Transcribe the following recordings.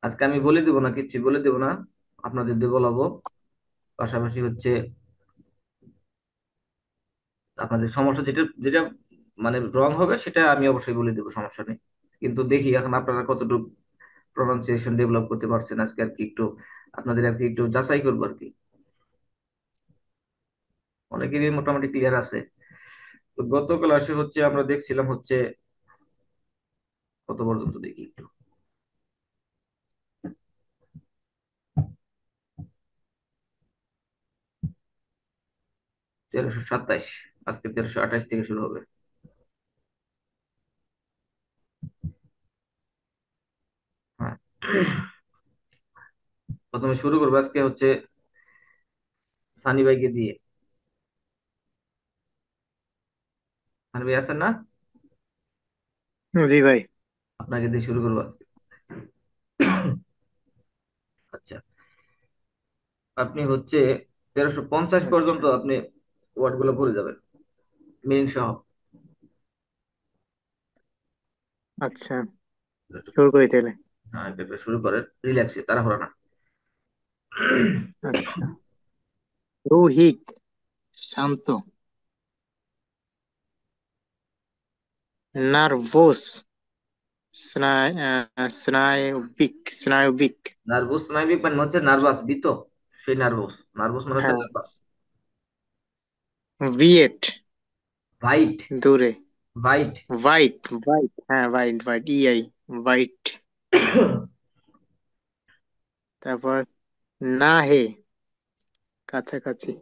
আজকে আমি বলে দেবো না, কিচ্ছু বলে দেবো না, আপনাদের দিয়ে বলাবো। পাশাপাশি হচ্ছে আপনাদের সমস্যা যেটা যেটা মানে রং হবে সেটা আমি অবশ্যই বলে দেবো, সমস্যা নেই। কিন্তু দেখি এখন আপনারা কতটুকু প্রনাউন্সিয়েশন ডেভেলপ করতে পারছেন, আজকে আর কি একটু আপনাদের আর কি একটু যাচাই করবো আর কি। অনেকেরই মোটামুটি ক্লিয়ার আছে। তো গত ক্লাসে হচ্ছে আমরা দেখছিলাম হচ্ছে কত পর্যন্ত, দেখি একটু। 1327। আজকে 1328 থেকে শুরু হবে। হ্যাঁ, প্রথমে শুরু করবো আজকে হচ্ছে সানি ভাইকে দিয়ে। সানি ভাই আছেন না? জি ভাই। আপনাকে দিয়ে শুরু করবো আজকে। আচ্ছা, আপনি হচ্ছে 1350 আচ্ছা। পর্যন্ত আপনি ওয়ার্ড গুলো ভুলে যাবেন, মিনিং সহ। আচ্ছা, শুরু করি তাহলে। হ্যাঁ, এটা শুরু করেন রিল্যাক্সে, তাড়াহুড়া না। আচ্ছা। রোহিত, শান্ত। নার্ভোস, স্নায়বিক, স্নায়বিক। নার্ভাস স্নায়বিক মানে হচ্ছে নার্ভাস, ভীত। সেই নার্ভাস, নার্ভাস মানে হচ্ছে হ্যাঁ। নার্ভাস। ভিয়েট, ভাইট। দূরে। ভাইট। হোয়াইট, হোয়াইট, হ্যাঁ হোয়াইট, হোয়াইট, ইআই, হোয়াইট। তারপর না হে, কাছাকাছি।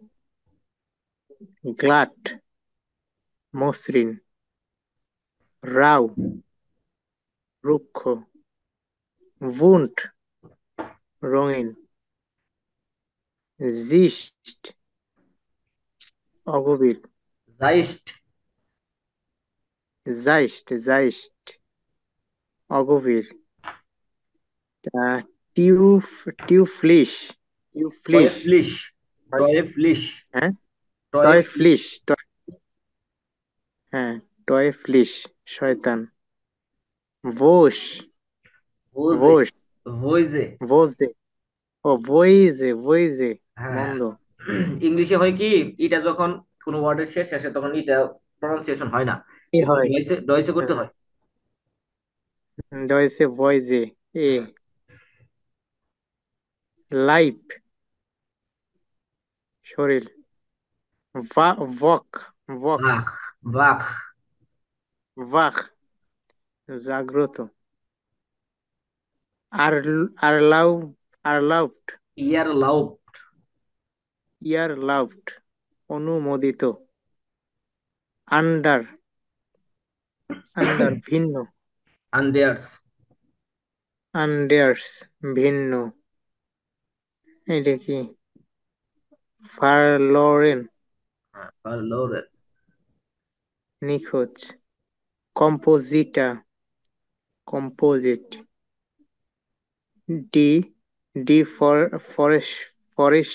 গ্লাট, মসৃণ। রাও, রুক্ষ। ভুন্ট, রঙিন। জিস্ট, অগভীর। জাইস্ট। জাইস্ট, জাইস্ট, অগভীর। আহ, টিউফ, টিউফলিশ, টিউফলিশ। টয়েফলিশ। টয়েফলিশ। হ্যাঁ, টয় টয়েফলিশ। ফ্লিশ, হ্যাঁ, টয় ফ্লিশ, শয়তান। ভোস, ভোজে। ভোস, ভোজে। ভোজে। ও ভয়েজে, ভয়েজে, হ্যাঁ, মন্দ। ইংলিশে হয় কি, এটা যখন কোনো ওয়ার্ডের শেষ আসে তখন এটা প্রনাউন্সিয়েশন হয় না, কি কিন্তু হয়? ডয়েসে ডয়েসে করতে হ্যাঁ, হয়। ডয়েসে ভয়েজে। এ। হ্যাঁ। লাইফ, শরীর। ভা, ভক, ভক। বাখ। বাখ। ভাক, জাগ্রত। আর, আর লাভ, আর লাভড। ইয়ার লাউ। ইয়ার লাভড, অনুমোদিত। আন্ডার, আন্ডার, ভিন্ন। আন্ডারস। আন্ডার্স, ভিন্ন। এটা কি? ফারলরেন, লোরেল। নিখোঁজ। কম্পোজিটা, কম্পোজিট। ডি, ডি ফর, ফরেশ, ফরেশ,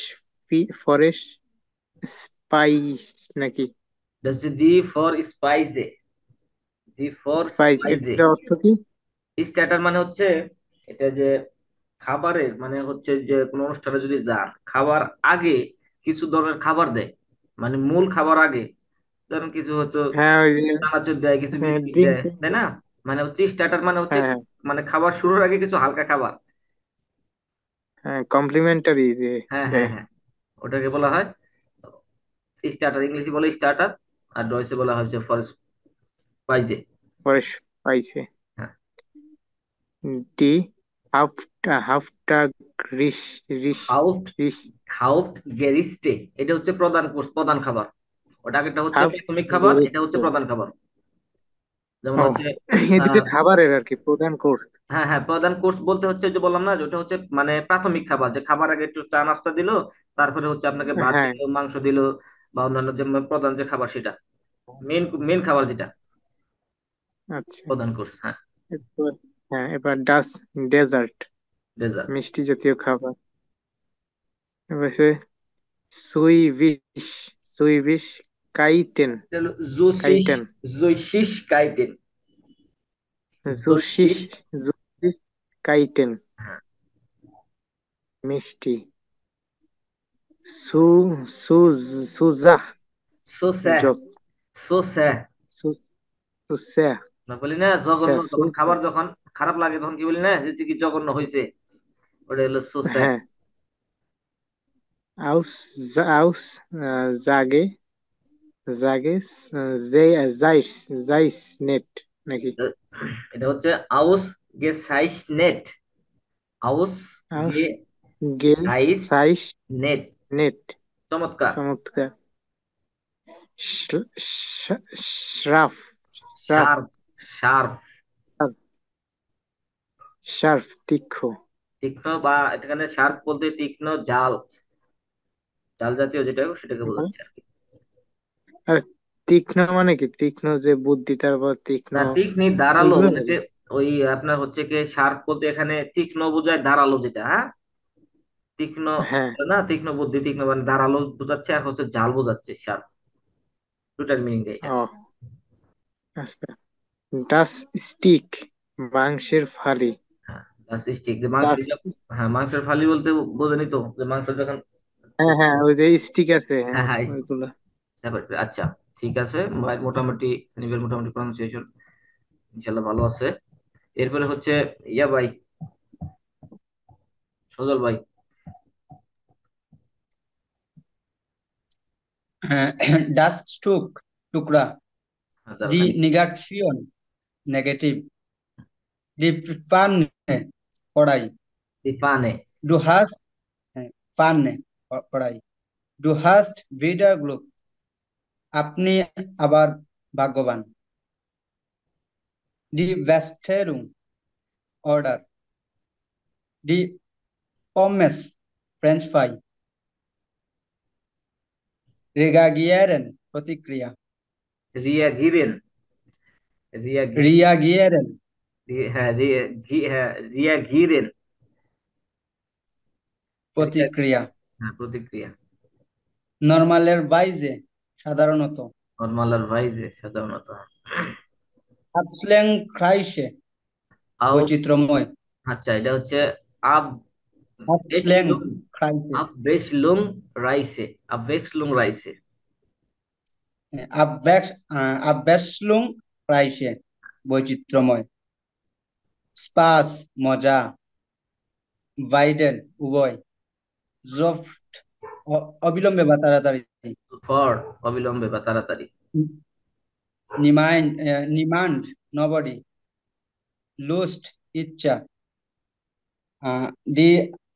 ফরেশ, স্পাইস নাকি? হচ্ছে ডি ফর স্পাইসে। ডি ফর স্পাইস, স্পাইসে। এটা অর্থ কি? স্টার্টার মানে হচ্ছে এটা যে খাবারের মানে হচ্ছে যে কোনো অনুষ্ঠানে যদি যান, খাবার আগে কিছু ধরনের খাবার দেয়, মানে মূল খাবার আগে। ধরেন কিছু হয়তো হ্যাঁ, ওই যে, চানাচুর দেয়, কিছু হ্যাঁ, বিস্কিট ড্রিঙ্ক। দেয়, তাই না? মানে হচ্ছে স্টার্টার মানে হচ্ছে হ্যাঁ, মানে খাবার শুরুর আগে কিছু হালকা খাবার। হ্যাঁ, কমপ্লিমেন্টারি যে হ্যাঁ হ্যাঁ দেয়। হ্যাঁ, ওটাকে বলা হয় স্টার্টার, ইংলিশে বলে স্টার্টার। আর ডয়েসে বলা হচ্ছে ফরেস্ট পাইজে। ফরেশ পাইছে। হ্যাঁ। ডি, হাফটা, হাফটা, রিস, রিস, হাউফট। রিস। হাউফট গেরিস্টে, এটা হচ্ছে প্রধান কোর্স, প্রধান খাবার। ওটা একটা হচ্ছে হাফ, প্রাথমিক খাবার, এটা হচ্ছে প্রধান খাবার। যেমন ও, হচ্ছে এই দুটো আহ খাবারের আর কি প্রধান কোর্স। হ্যাঁ হ্যাঁ, প্রধান কোর্স বলতে হচ্ছে যে বললাম না যে ওটা হচ্ছে মানে প্রাথমিক খাবার, যে খাবার আগে একটু চা নাস্তা দিলো, তারপরে হচ্ছে আপনাকে ভাত হ্যাঁ। দিলো, মাংস দিলো, বা অন্যান্য যে প্রধান যে খাবার সেটা মেন মেন খাবার যেটা আচ্ছা। প্রধান কোর্স। হ্যাঁ। এরপর, হ্যাঁ, এবার ডেজার্ট, ডেজার্ট। মিষ্টি জাতীয় খাবার। এবার সে সুইভিশ, সুইভিশ, কাইটেন, জুসিস। কাইটেন। জুসিস কাইটেন। জুশিস, জুসিস। জুশিস, কাইটেন। হ্যাঁ, মিষ্টি। সু সুজ সুজা। সোসা। জক। সোসা। সু সুসা। না বলি না সা জঘন্য, যখন সুসা। খাবার যখন খারাপ লাগে তখন কি বলি না যে কি জঘন্য হয়েছে, ওটা হলো সোসা। হ্যাঁ। আউস আউস জাগে। জাগে। জে জাইস। জাইস নেট নাকি? এটা হচ্ছে আউস গে সাইস নেট। আউস আউস গে গে সাইস সাইস নেট। নেট। চমৎকার। চমৎকার। শ্রাফ। শ্রাফ। শার্প। শার্প। শার্প তীক্ষ্ণ। তীক্ষ্ণ, বা এখানে শার্প বলতে তীক্ষ্ণ, জাল, জাল জাতীয় যেটা সেটাকে বোঝাচ্ছে আর কি। আর তীক্ষ্ণ মানে কি? তীক্ষ্ণ যে বুদ্ধি, তারপর তীক্ষ্ণ না তীক্ষ্ণ ধারালো এইগুলো মানে নাকি? ওই আপনার হচ্ছে কি শার্প বলতে এখানে তীক্ষ্ণ বোঝায়, ধারালো যেটা, হ্যাঁ তীক্ষ্ণ। হ্যাঁ। না তীক্ষ্ণ বুদ্ধি, তীক্ষ্ণ মানে ধারালো বোঝাচ্ছে, আর হচ্ছে জাল বোঝাচ্ছে শার্প। দুটার মিনিং এটা। ও আচ্ছা। ডাস স্টিক মাংসের ফালি। হ্যাঁ that's stick, যে মাংস ডাস। হ্যাঁ মাংসের ফালি বলতে বোঝেনি তো, যে মাংস যখন। হ্যাঁ হ্যাঁ, ওই যে স্টিক আছে, হ্যাঁ হ্যাঁ হ্যাঁ ওইগুলো। আচ্ছা ঠিক আছে ভাই, মোটামুটি নিবের মোটামুটি প্রনাউন্সিয়েশন ইনশাল্লাহ ভালো আছে। এরপরে হচ্ছে ইয়া ভাই, সজল ভাই। Das Stück, Tukra, হ্যাঁ, দাঁড়ান die আমি Negation, Negative, die Pfanne, কড়াই, পানে। du hast, Pfanne, কড়াই, du hast wieder Glück, আপনি আবার ভাগ্যবান, die Besserung, Order, die Pommes, French fry, reagieren, প্রতিক্রিয়া, রিয়া গিরেন। রিয়া ঘি। reagieren, হ্যাঁ রিয়া ঘি, হ্যাঁ রিয়া ঘিরেন। রিয়া। প্রতিক্রিয়া, হ্যাঁ প্রতিক্রিয়া। নরমালের বাইজে, সাধারণত, নর্মাল ভাই যে সাধারণত। Abschleppkreise, আউ। বৈচিত্র্যময়, আচ্ছা এটা হচ্ছে আব বেশলুম। Abschleppkreise, আব বেশলুম রাইসে। আব বেশলুম রাইসে। Abwechslungsreiche, বৈচিত্র্যময়, স্পাস, মজা, ভাইডেন, উভয়, জফট, অবিলম্বে বা তাড়াতাড়ি, ফর অবিলম্বে বা তাড়াতাড়ি। নিমান্ড, নবডি, লুস্ট, ইচ্ছা, দি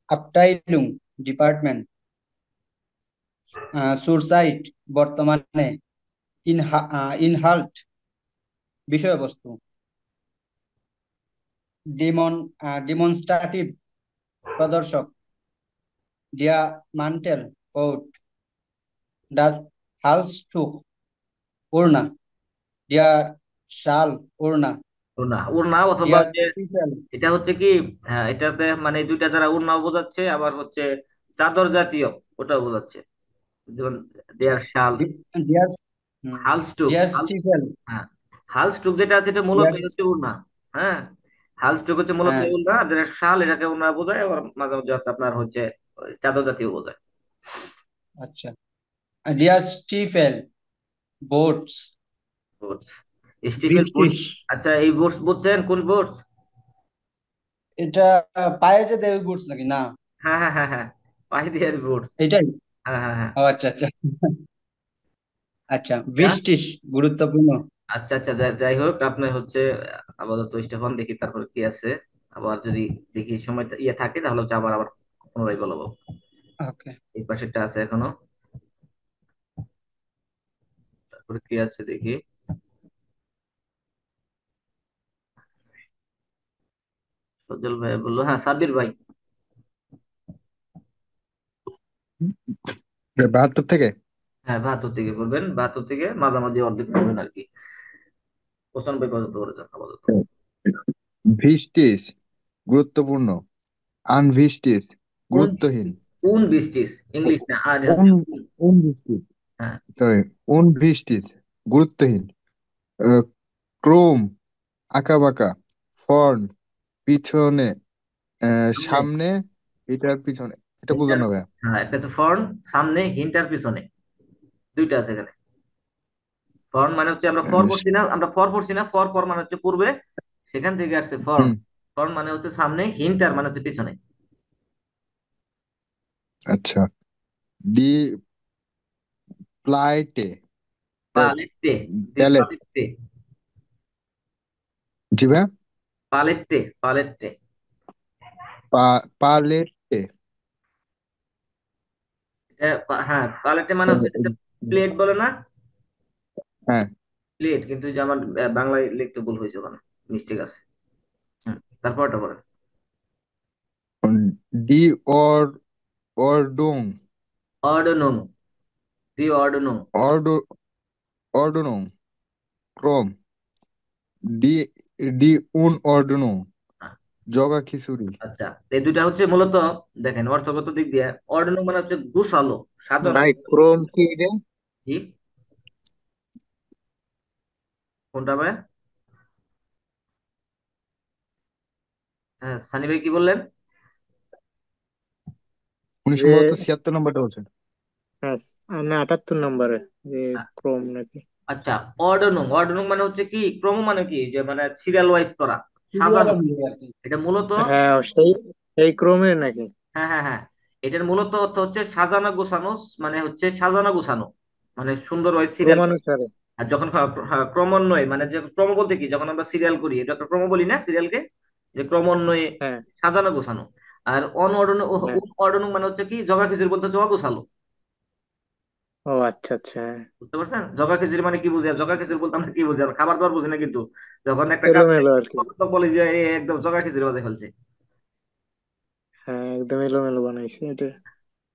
আবটাইলুং, ডিপার্টমেন্ট, সুরসাইট, বর্তমানে, ইনহাল্ট, বিষয়বস্তু, ডিমনস্ট্রেটিভ, প্রদর্শক, ডিয়া মান্টেল, কোট, ডাস হালসটুক, ওড়না, ডিয়ার শাল, ওড়না, ওড়না। ওড়না অথবা ডিয়ার যে স্পিসেল, এটা হচ্ছে কি, হ্যাঁ এটাতে মানে দুইটা দ্বারা ওড়নাও বোঝাচ্ছে, আবার হচ্ছে চাদর জাতীয় ওটাও বোঝাচ্ছে, যেমন দেয়ার শাল। ডিয়ার হালস্টুক। ডিয়ার হালস। স্টিফেল, হ্যাঁ হালস্টুক যেটা আছে এটা মূলত ডিয়ার, হচ্ছে উড়না। হ্যাঁ হালস্টুক হচ্ছে মূলত হ্যাঁ, উড়না, আর যেটা শাল এটাকে উড়না বোঝায়, আবার মাঝে মাঝে হচ্ছে আপনার হচ্ছে ওই চাদর জাতীয় বোঝায়। আচ্ছা, ডিয়ার স্টিফেল, বোটস, বুটস। স্টিফেন বুটস। বৃষ্টিস, আচ্ছা এই বুটস বুঝছেন কোন বুটস? এটা পায়ে যে দেয় বুটস নাকি না? হ্যাঁ হ্যাঁ হ্যাঁ হ্যাঁ পাই দিয়ার বুটস। এটাই। হ্যাঁ হ্যাঁ হ্যাঁ। ও আচ্ছা আচ্ছা। আচ্ছা, হ্যাঁ? বৃষ্টিস, গুরুত্বপূর্ণ। আচ্ছা আচ্ছা যাই হোক আপনার হচ্ছে আপাতত স্টেফন দেখি, তারপর কি আছে, আবার যদি দেখি সময় ইয়ে থাকে তাহলে হচ্ছে আবার আবার পুনরায় বলবো। ওকে। এই পাশেরটা আছে এখনো, তারপরে কি আছে দেখি। সজল ভাই বললো, হ্যাঁ সাব্বির ভাই। 72 থেকে। হ্যাঁ 72 থেকে বলবেন, 72 থেকে মাঝামাঝি অর্ধেক বলবেন আর কি, 95 পর্যন্ত করে যান আপাতত। ভিস্টিস গুরুত্বপূর্ণ, আনভিস্টিস উন। গুরুত্বহীন, উন বৃষ্টিস, ইংলিশ না আর উন হচ্ছে উন। উনভিস্টিস হ্যাঁ। সরি উনভিস্টিস গুরুত্বহীন, ক্রোম আঁকাবাঁকা, ফর্ন পিছনে, সামনে। সামনে, এটার পিছনে, এটা বুঝলাম হিন্টার, না ভাইয়া। হ্যাঁ একটা হচ্ছে ফ্রন্ট, সামনে, হিন্টার, পিছনে, দুইটা আছে এখানে। ফ্রন্ট মানে হচ্ছে আমরা ফর পড়ছি না, আমরা ফর পড়ছি না, ফর ফর মানে হচ্ছে পূর্বে, সেখান থেকে আসছে ফ্রন্ট। হুম। ফ্রন্ট মানে হচ্ছে সামনে, হিন্টার মানে হচ্ছে পিছনে। আচ্ছা। ডি প্লাইটে, পালেটে, দি প্যালেট। পালেটে, জি ভাইয়া। পালেটে, পালেটে। পালেটে। হ্যাঁ পালেটে মানে হচ্ছে প্লেট বলে না, হ্যাঁ। প্লেট, কিন্তু যে আমার বাংলায় লিখতে ভুল হয়েছে ওখানে, মিস্টেক আছে। তারপরটা বলেন। ডি অর অর্ডং, অর্ডনং, দি অর্ডনং। অর্ড অর্ডনং ক্রম। ডি ডি উন অর্ডনং জগা খিচুড়ি। আচ্ছা, এই দুইটা হচ্ছে মূলত, দেখেন অর্থগত দিক দিয়ে, অর্ডনং মানে হচ্ছে গুছালো, সাজানো। ভাই ক্রোম কি রে? কি, কোনটা ভাই? হ্যাঁ সানি ভাই কি বললেন? উনি যে সম্ভবত 76 নম্বরটা বলছেন। হ্যাঁ, না 78 নম্বরে, যে ক্রোম নাকি? আচ্ছা, অর্ডনং, অর্ডনং মানে হচ্ছে কি, ক্রম মানে কি, যে মানে সিরিয়াল ওয়াইজ করা, সিরিয়াল সাজানো। অনুযায়ী আর কি। এটা মূলত, হ্যাঁ সেই সেই ক্রোমের নাকি? হ্যাঁ হ্যাঁ হ্যাঁ, এটার মূলত অর্থ হচ্ছে সাজানো গোছানো, মানে হচ্ছে সাজানো গোছানো, মানে সুন্দর ওয়াইজ সিরিয়াল। ক্রমানুসারে। আর যখন ক্রমান্বয়ে, মানে যে ক্রম বলতে কি, যখন আমরা সিরিয়াল করি এটা একটা ক্রম বলি না সিরিয়ালকে, যে ক্রমান্বয়ে হ্যাঁ সাজানো গোছানো। আর অনঅর্ডন, হ্যাঁ। অর্ডনং মানে হচ্ছে কি, জগা খিচুড়ি বলতে হচ্ছে অগোছালো। ও আচ্ছা আচ্ছা, হ্যাঁ। বুঝতে পারছেন জগা খিচুড়ি মানে কি বুঝি? আর জগা খিচুড়ি বলতে আমরা কি বুঝি? আমরা খাবার দাবার বুঝি না কিন্তু, যখন একটা কাজ এলোমেলো আর কি। তখন তো বলি যে এ একদম জগা খিচুড়ি বাজে ফেলছে। হ্যাঁ একদম এলোমেলো বানাইছে এটা।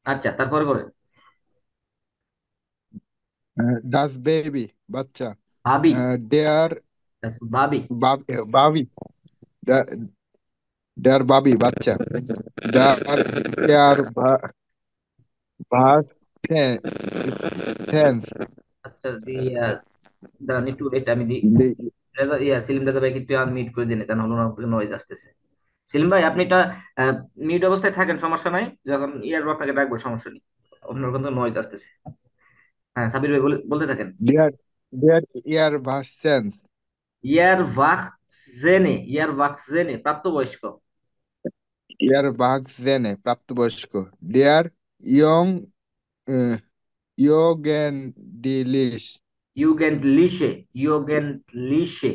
আচ্ছা তারপরে বলে, ডাস বেবি বাচ্চা। ভাবি, দেয়ার ভাবি। বাবি, দেয়ার বাবি বাচ্চা। দেয়ার দেয়ার ভাস সেন্স। আচ্ছা দাঁড়ান একটু, এটা আমি দিই। সেলিম দাদা ভাই একটু মিট করে দিন, কারণ হলো না নয়েজ আসতেছে। সেলিম ভাই আপনি এটা মিউট অবস্থায় থাকেন, সমস্যা নাই, যখন ইয়ার আপনাকে ডাকবো সমস্যা নেই, আপনার কিন্তু নয়েজ আসতেছে। হ্যাঁ সাবির ভাই বলতে থাকেন। দেয়ার দেয়ার ইয়ার ভাস সেন্স। ইয়ার ভাগ জেনে, ইয়ার ভাগ জেনে প্রাপ্তবয়স্ক। ইয়ার ভাগ জেনে প্রাপ্তবয়স্ক। দেয়ার ইয়ং ইয়োগেন ডিলিশ। ইউগেন্ড লিশে, ইউগেন্ড লিশে।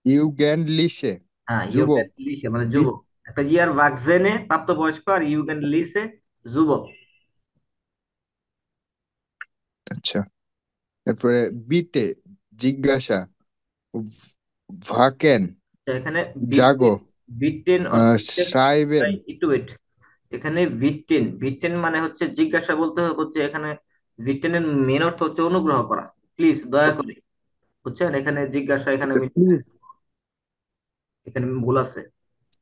ইউগেন লিশে হ্যাঁ যুবক। ইউগেন্ড লিশে মানে যুবক। একটা ইয়ার ভাগ জেনে প্রাপ্তবয়স্ক, আর ইউগেন্ড লিশে যুবক। আচ্ছা। তারপরে বিটে জিজ্ঞাসা। ভাকেন তো এখানে জাগো। বিটেন, বিটেন অর্থ হচ্ছে, সাইবেন। ভাই একটু ওয়েট, এখানে ভিটেন, ভিটেন মানে হচ্ছে জিজ্ঞাসা বলতে হচ্ছে এখানে, ভিটেনের মেন অর্থ হচ্ছে অনুগ্রহ করা, প্লিজ দয়া করে, বুঝছেন? এখানে জিজ্ঞাসা, এখানে প্লিজ। এখানে ভুল আছে।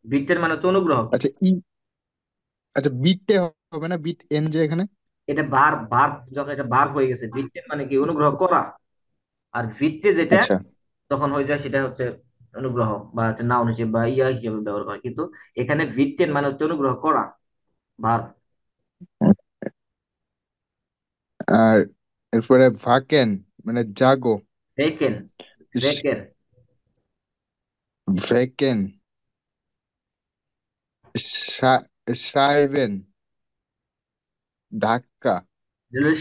ভিটেন মানে হচ্ছে অনুগ্রহ করা। আচ্ছা আচ্ছা বিটে হবে না, বিট এন যে এখানে। এটা বার বার, যখন এটা বার হয়ে গেছে, ভিটেন মানে কি, অনুগ্রহ করা। আর ভিটে যেটা আচ্ছা। তখন হয়ে যায়, সেটা হচ্ছে অনুগ্রহ, বা একটা নাউন হিসেবে বা ইয়া হিসেবে ব্যবহার করা, কিন্তু এখানে ভিটেন মানে হচ্ছে অনুগ্রহ করা, বার। আর এরপরে ভাকেন মানে জাগো। রেকেন, রেকেন, ভেকেন সাইবেন ধাক্কা।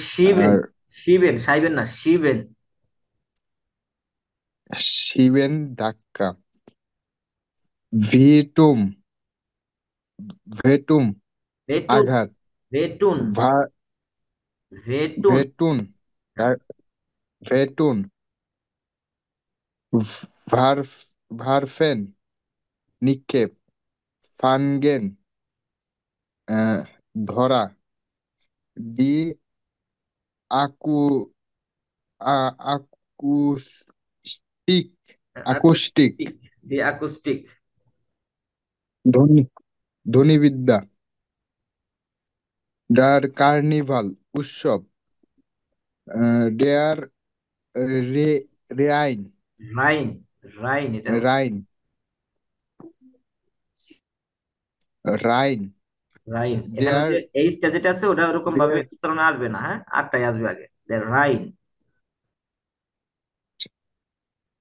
শিবেন, আর শিবেন, সাইবেন না, শিবেন। শিবেন ধাক্কা। ভিটুম ভেটুম ভেটুন, আঘাত। ভেটুন, ভা ভেটুন। ভেটুন ভেটুন ভার ভারফেন নিক্ষেপ। ফানগেন ধরা। ডি আকু আকুস্টিক আকুস্টিক অ্যাকোস্টিক, দি অ্যাকোস্টিক। ধ্বনি ধ্বনিবিদ্যা। ডার কার্নিভাল উৎসব। ডেয়ার রে রেআইন রাইন, রাইন এটা হচ্ছে, রাইন রাইন রাইন, এখানে দেয়ার যে এইচটা যেটা আছে ওটা ওরকম ভাবে দেয়ার উচ্চারণে আসবে না, হ্যাঁ, আরটাই আসবে আগে। রাইন।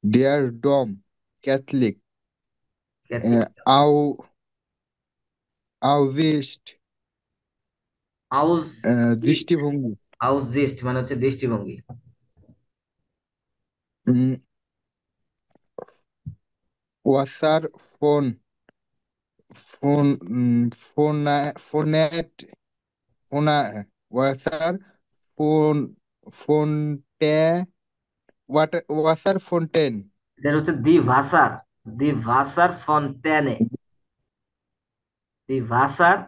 দেয়ার ডম ক্যাথলিক ক্যাথলিক। আউ আউজিস্ট আউজ ইস্ট। দৃষ্টিভঙ্গি আউজ ইস্ট মানে হচ্ছে দৃষ্টিভঙ্গি। উম, ওয়াসার ফোন ফোন ফোনেট ফোনা ওয়াসার ফোন ফোনটে ওয়াসার ফোনটেন এটা হচ্ছে দি ভাসার। দি ভাসার ফন্টেনে। দি ভাসার।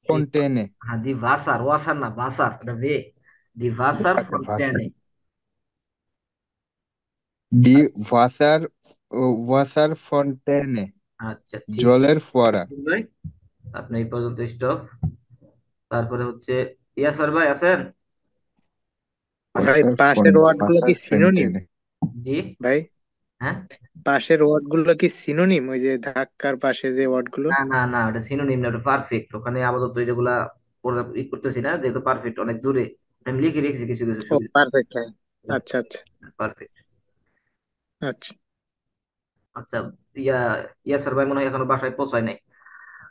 এই, ফোনটেনে হ্যাঁ, দি ভাসার, ওয়াসার না, ভাসার, এটা ভে। দি ভাসার আচ্ছা ভাষা ফন্টেনে। ডি ভাষার ওয়াসার ফন্টেনে আচ্ছা, ঠিক জলের ফোয়ারা আছে ভাই, আপনি এই পর্যন্ত স্টপ। তারপরে হচ্ছে ইয়াসর ভাই আছেন? ভাই ওয়াসার পাশের ওয়ার্ড গুলো কি ভাষার সিনোনিম? ফেন্টেনে জি। ভাই হ্যাঁ। পাশের ওয়ার্ড গুলো কি সিনোনিম, ওই যে ধাক্কার পাশে যে ওয়ার্ড গুলো? না না না, ওটা সিনোনিম না, ওটা পারফেক্ট। ওখানে আপাতত যেগুলা করতেছি না, যেহেতু পারফেক্ট অনেক দূরে। আমি লিখে রেখেছি কিছু কিছু ও সুবিধা। পারফেক্ট, হ্যাঁ। আচ্ছা আচ্ছা পারফেক্ট। আচ্ছা। আচ্ছা। ইয়া ইয়াসর ভাই মনে হয় এখনো বাসায় পৌঁছায় নাই।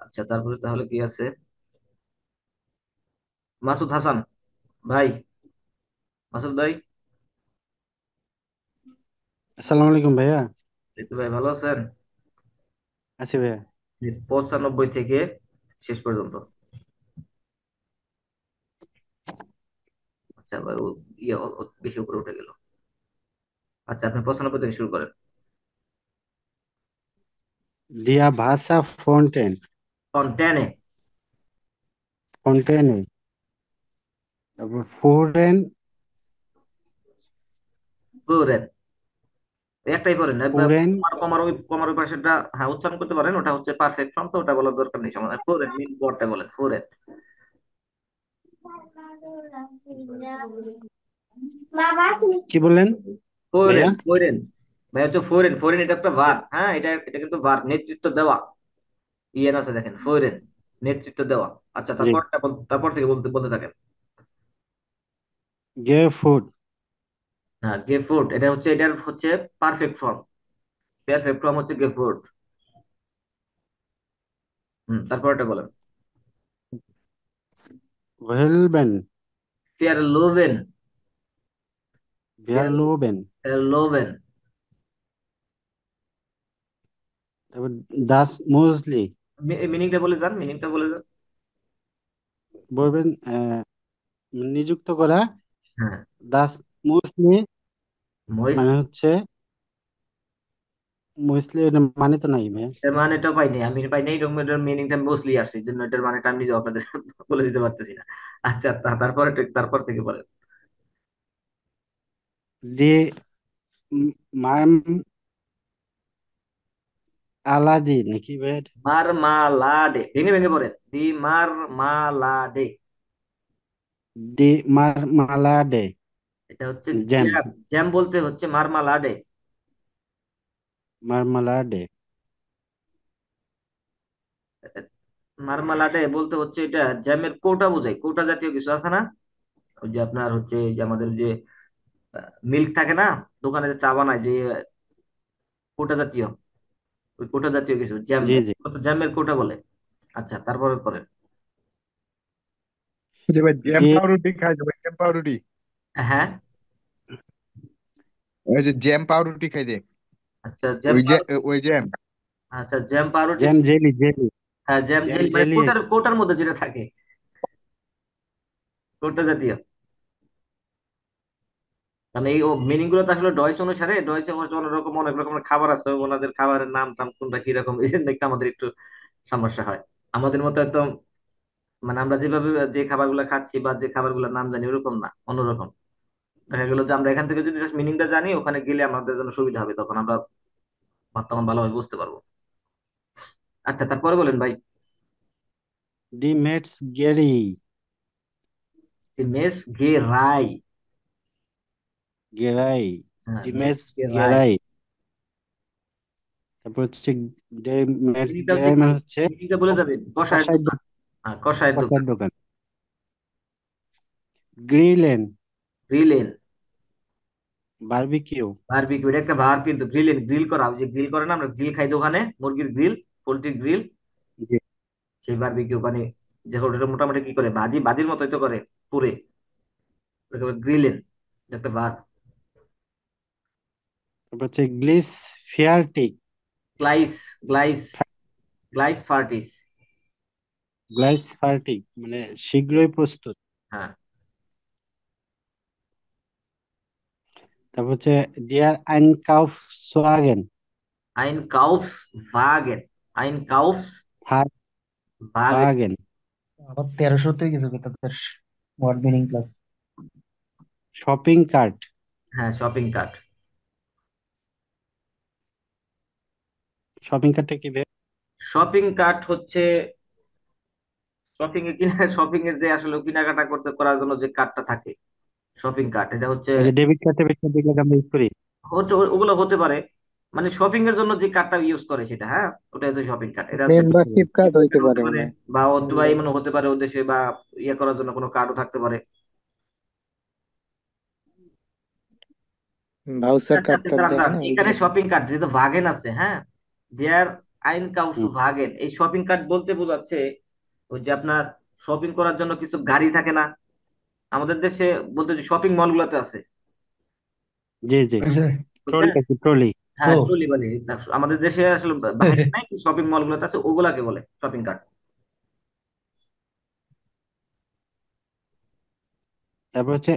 আচ্ছা, তারপরে তাহলে কি আছে? মাসুদ হাসান ভাই। মাসুদ ভাই। আসসালামু আলাইকুম ভাইয়া। ঋতু ভাই ভালো আছেন? আছি ভাইয়া। 95 থেকে শেষ পর্যন্ত। আচ্ছা ভাই, ও বেশি উপরে উঠে গেল। আচ্ছা, আপনি 95 থেকে শুরু করেন। দিয়া ভাষা ফন্টেন ফন্টেনে। ফন্টেনে, তারপর ফোরেন ফ্লোরেন। একটাই করেন, ফোরেন কমার ওই কমার ওই পাশেরটা হ্যাঁ উচ্চারণ করতে পারেন, ওটা হচ্ছে পারফেক্ট ফর্ম, তো ওটা বলার দরকার নেই। সমাধান ফ্লোরেন, মেন ওয়ার্ডটা বলেন, ফ্লোরেন। কি বললেন ভাইয়া? ফ্লোরেন, ফ্লোরেন। ভাই হচ্ছে ফ্লোরেন, ফ্লোরেন এটা একটা ভার্ব, হ্যাঁ, এটা কিন্তু ভার্ব, নেতৃত্ব দেওয়া। ইয়েন আছে দেখেন, ফ্লোরেন, নেতৃত্ব দেওয়া। আচ্ছা, জি। তারপর থেকে বলতে বলতে থাকেন। গে ফুড হ্যাঁ, গেফুট, এটার হচ্ছে পারফেক্ট ফর্ম। পারফেক্ট ফর্ম হচ্ছে গেফুট। তারপর এটা বলেন। ভেলবেন ফিয়ার লোভেন। ফিয়ার ভেরলোবেন, লোভেন। তারপর দাস মুসলি মিনিংটা বলে যান, মিনিংটা বলে যান। বলবেন নিযুক্ত করা। হ্যাঁ। দাস মুসলি মহিষ। মানে হচ্ছে মুসলি, এটা মানে তো নাই ভাইয়া। এর মানেটা পাইনি, আমি পাইনি, এরকম এটার মিনিংটা মোস্টলি আসছে, এই জন্য এটার মানেটা আমি নিজে আপনাদের বলে দিতে পারতেছি না। আচ্ছা, তারপর থেকে বলেন। দি মার আলাদি নাকি ভাইয়া? মারমালাডে, ভেঙে ভেঙে পড়েন, দি মারমালাডে। দি মার মালাডে এটা হচ্ছে জ্যাম, জ্যাম। জ্যাম বলতে হচ্ছে মারমালাডে। মারমালাডে। মারমালাডে বলতে হচ্ছে এটা জ্যামের কৌটা বোঝায়, কৌটা জাতীয় কিছু আছে না? ওই যে আপনার হচ্ছে এই যে আমাদের যে মিল্ক থাকে না, দোকানে যে চা বানায়, যে কৌটা জাতীয়, ওই কৌটা জাতীয় কিছু জ্যাম, জি জি। জ্যামের কৌটা বলে। আচ্ছা, তারপরে পরে। যে ভাই জ্যাম দি পাউরুটি খাই দেবে জ্যাম পাউরুটি হ্যাঁ। ওই যে জ্যাম পাউরুটি খাই দে আচ্ছা, জ্যাম ওই যে পাউরুটি। ওই জ্যাম আচ্ছা, জ্যাম পাউরুটি। জ্যাম জেলি জেলি হ্যাঁ, জ্যাম জ্যাম জেলি মানে জেলি। কোটার কোটার মধ্যে যেটা থাকে, কোটা জাতীয়। মানে এই মিনিং গুলো তো আসলে ডয়েস অনুসারে, ডয়েস অনেক রকমের খাবার আছে, ওনাদের খাবারের নাম টাম কোনটা কিরকম, এই জন্য একটু আমাদের একটু সমস্যা হয়। আমাদের মতো একদম, মানে আমরা যেভাবে যে খাবারগুলো খাচ্ছি বা যে খাবারগুলোর নাম জানি ওরকম না, অন্যরকম। দেখা গেলো যে আমরা এখান থেকে যদি মিনিংটা জানি, ওখানে গেলে আমাদের জন্য সুবিধা হবে, তখন আমরা তখন ভালোভাবে বুঝতে পারবো। আচ্ছা, তারপরে বলেন ভাই। দি মেটস গেরি মেস গে রাই। গেরাই হ্যাঁ, দি মেস মেটস গে রাই। গেরাই, তারপর হচ্ছে ডে মেটস মিনিংটা হচ্ছে গেরাই কি? মানে হচ্ছে মিনিংটা বলে যাবেন, কষায়ের কষাই দোকান। হ্যাঁ, কষায়ের কষার দোকান। দোকান। গ্রিলেন গ্রিলেন। বারবিকিউ। বারবিকিউ, এটা একটা ভার্ব কিন্তু। গ্রিলেন, গ্রিল করা, ওই যে গ্রিল করে না, আমরা গ্রিল খাই দোকানে, মুরগির গ্রিল, পোল্ট্রির গ্রিল, জি। সেই বারবিকিউ মানে যখন ওটা মোটামুটি কি করে, ভাজি ভাজির মতোই তো করে, পুরে, গ্রিলেন, একটা ভার্ব। তারপর হচ্ছে গ্লিস ফিয়ারটিক। গ্লাইস, গ্লাইস, গ্লাইস ফার্টিস। গ্লাইস ফার্টিক মানে শীঘ্রই প্রস্তুত। হ্যাঁ। তারপর হচ্ছে ডিয়ার আইনকাউফ সোয়াগেন। আইন কাউফস ভাগেন। আইন কাউফস ভাগেন। ভাগেন। আবার 1300 গেছে তাদের word meaning class. Shopping cart. হ্যাঁ, শপিং কার্ট। শপিং কার্টটা কি ভাই? শপিং কার্ট হচ্ছে শপিং এ কিনা শপিং এর যে আসলে কেনাকাটা করতে করার জন্য যে কার্ডটা থাকে, শপিং কার্ট, এটা হচ্ছে ওই যে ডেবিট কার্ড টেবিট কার্ড যেগুলো আমরা ইউজ করি। ওগুলো হতে পারে, মানে শপিং এর জন্য যে কার্ডটা ইউজ করে সেটা, হ্যাঁ, ওটা হচ্ছে শপিং কার্ট। এটা হচ্ছে মেম্বারশিপ কার্ড debit হইতে card হতে পারে পারে, মনে হয়। বা অথবা এমন হতে পারে ওদেশে, বা ইয়ে করার জন্য কোনো কার্ডও থাকতে পারে। ভাউচার আচ্ছা আচ্ছা, কার্ড দাঁড়ান দেখে দাঁড়ান, না এখানে ওইগুলো। শপিং কার্ট যেহেতু ভাগেন আছে, হ্যাঁ, দেয়ার আইন কাউস টু হুম, ভাগেন, এই শপিং কার্ট বলতে বোঝাচ্ছে ওই যে আপনার শপিং করার জন্য কিছু গাড়ি থাকে না আমাদের দেশে, বলতে যে শপিং মল গুলোতে আছে, জি জি। ওই যে ট্রলি বুঝছেন? আছে ট্রলি। তো হ্যাঁ, ট্রলি বলে। আমাদের দেশে আসলে বাইরে নাই, শপিং মল গুলোতে আছে, ওগুলাকে বলে শপিং কার্ট। তারপর হচ্ছে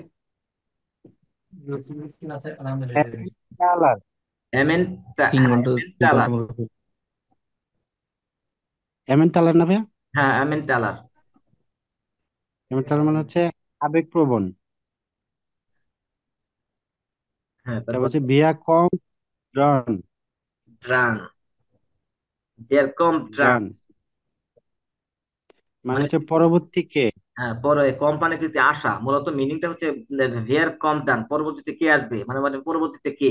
কালার। এমেন্টালার। এমেন্টালার না ভাইয়া? হ্যাঁ, এমেন্টালার। এমেন্টালার মানে হচ্ছে আবেগপ্রবণ। হ্যাঁ, তারপর তারপর হচ্ছে বিয়া কম ড্রন। ড্রান, দেয়ার কম ড্রান, ড্রন মানে মানে হচ্ছে পরবর্তী কে। হ্যাঁ, পরে কোম্পানি কিন্তু আসা, মূলত মিনিংটা হচ্ছে দেয়ার কম ডান, পরবর্তীতে কে আসবে, মানে মানে পরবর্তীতে কে।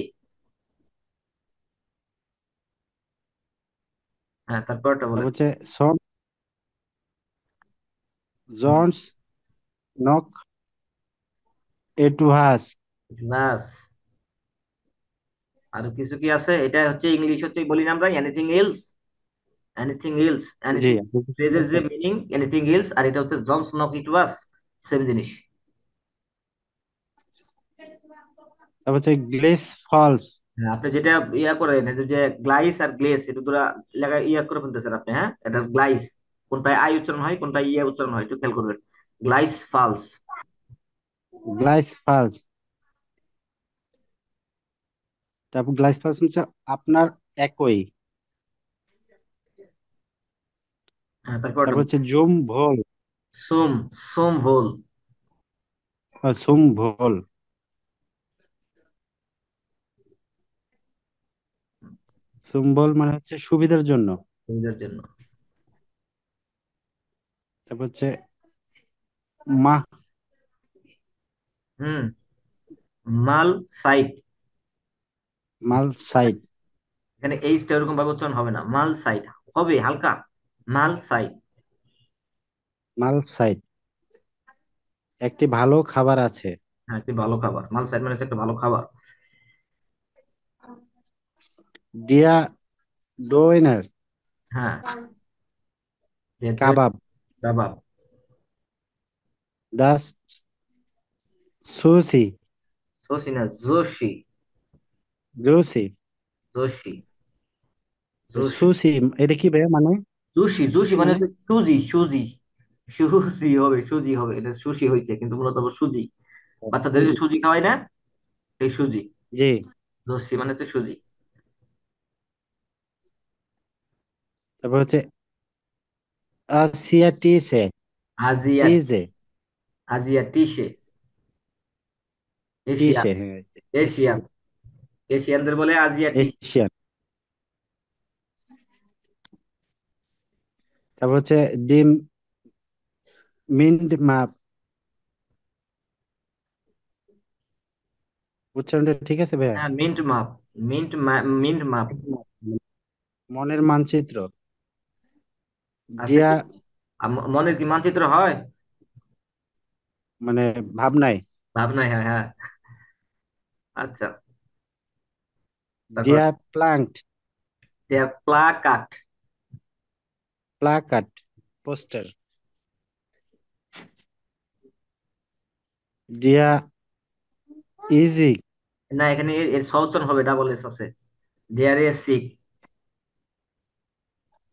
হ্যাঁ, তারপরটা তারপর বলেন। হচ্ছে সন জনস নক এটুহাস। ক্লাস। আরো কিছু কি আছে? এটা হচ্ছে ইংলিশ, হচ্ছে বলি না আমরা এনিথিং এলস, এনিথিং এলস, জি। এনিথিং, ফ্রেজের যে মিনিং এনিথিং এলস, আর এটা হচ্ছে জনস নক ইট ওয়াস, সেম জিনিস। তারপর হচ্ছে গ্লেস ফলস। হ্যাঁ, আপনি যেটা ইয়া করেন, এই যে গ্লাইস আর গ্লেস, এটা দুরা লাগা ইয়া করে ফেলতেছেন আপনি, হ্যাঁ, এটা গ্লাইস, কোনটায় আই উচ্চারণ হয়, কোনটায় ইয়া উচ্চারণ হয়, একটু খেয়াল করবেন। গ্লাইস ফালস। গ্লাইস ফলস। তারপর গ্লাইস ফলস হচ্ছে আপনার একই। হ্যাঁ, তারপরটা তারপর হচ্ছে জুম ভোল। সোম, সোম ভোল। সুম ভোল। সুম ভোল মানে হচ্ছে সুবিধার জন্য। সুবিধার জন্য। তারপর হচ্ছে মা হুম, মাল সাইট। মাল সাইড। এখানে এইচটা এরকম ভাবে উচ্চারণ হবে না, মাল সাইট হবে হালকা, মাল সাইট। মাল সাইড একটি ভালো খাবার আছে। হ্যাঁ, একটি ভালো খাবার, মাল সাইট মানে হচ্ছে একটা ভালো খাবার। ডিয়া ডোইনার হ্যাঁ, কাবাব। কাবাব। দাস সুসি। জোশি না, জোশি। জুসি। জোশি, জোশি। সুসি এটা কি ভাইয়া মানে? জুসি, জুসি সুশি মানে মানে হচ্ছে সুজি, সুজি, সুজি হবে, সুজি হবে, এটা সুশি হয়েছে কিন্তু মূলত আবার সুজি, বাচ্চাদের যে সুজি খাওয়াই না, এই সুজি। জি। জোশি মানে হচ্ছে সুজি। তারপর হচ্ছে আসিয়াটিসে আজিয়া, টিজে আজিয়া টিসে, এশিয়া, টিসে হ্যাঁ। এশিয়ান, এশিয়ানদের বলে আজিয়া টিসে। এশিয়ান। তারপর হচ্ছে ডিম মিন্ট মাপ। উচ্চারণটা ঠিক আছে ভাইয়া? হ্যাঁ, মিন্ট মাপ, মিন্ট মিন্ট মাপ। মনের মানচিত্র। আছে দিয়া কি? মনের কি মানচিত্র হয়? মানে ভাবনায়। ভাবনায়, হ্যাঁ হ্যাঁ। আচ্ছা, তারপর দিয়া প্লান্ট। দেয়ার প্লাকাট। Placard, poster. দিয়া ইজি। না, এখানে এর সহজ হবে, ডাবল এস আছে। দেয়ার এ সিক।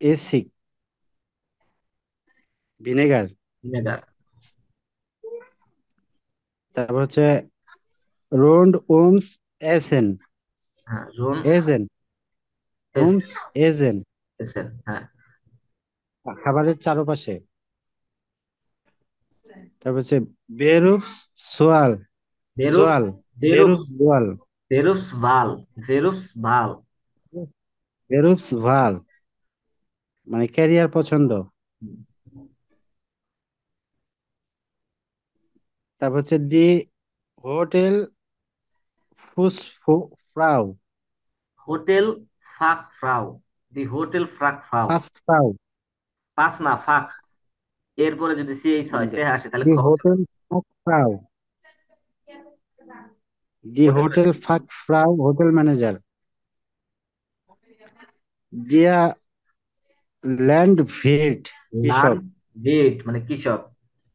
এসিক, ভিনেগার। ভিনেগার। তারপর হচ্ছে রোন্ড ওমস এসেন। হ্যাঁ, রুন এজেন, এস ওমস এজেন। এসেন, হ্যাঁ। খাবারের চারপাশে। তারপর হচ্ছে বেরুফ সোয়াল। বেরুফ সোয়াল, বেরুফ বেরুফস সোয়াল। বেরুফস ভাল। বেরুফস ভাল। বেরুফস ভাল মানে ক্যারিয়ার পছন্দ। তারপর হচ্ছে ডি হোটেল ফুসফো ফ্রাউ। হোটেল ফাক ফ্রাউ। দি হোটেল ফ্রাক ফ্রাউ। ফাস্ট ফ্রাউ। পাস না, ফাক। এরপরে যদি সিএইচ হয়, সে আসে, তাহলে ডি খ হচ্ছে। হোটেল ফাক ফ্রাউ। ডি হোটেল হোটেল ফাক ফ্রাউ হোটেল ম্যানেজার। দিয়া ল্যান্ড ভিট কৃষক। লান্ড ভিট মানে কৃষক।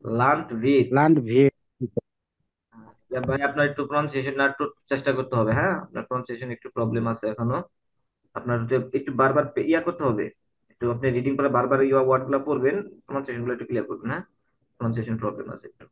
লান্ড ভিট। ল্যান্ড ভিট। ভাই, আপনার একটু প্রনাউন্সিয়েশন একটু চেষ্টা করতে হবে, হ্যাঁ, আপনার প্রনাউন্সিয়েশন একটু প্রবলেম আছে এখনো। আপনার একটু বারবার ইয়া করতে হবে। একটু আপনি রিডিং করে বারবার ইয়া ওয়ার্ড গুলো পড়বেন, প্রনাউন্সিয়েশন গুলো একটু ক্লিয়ার করবেন, হ্যাঁ। প্রনাউন্সিয়েশন প্রবলেম আছে একটু।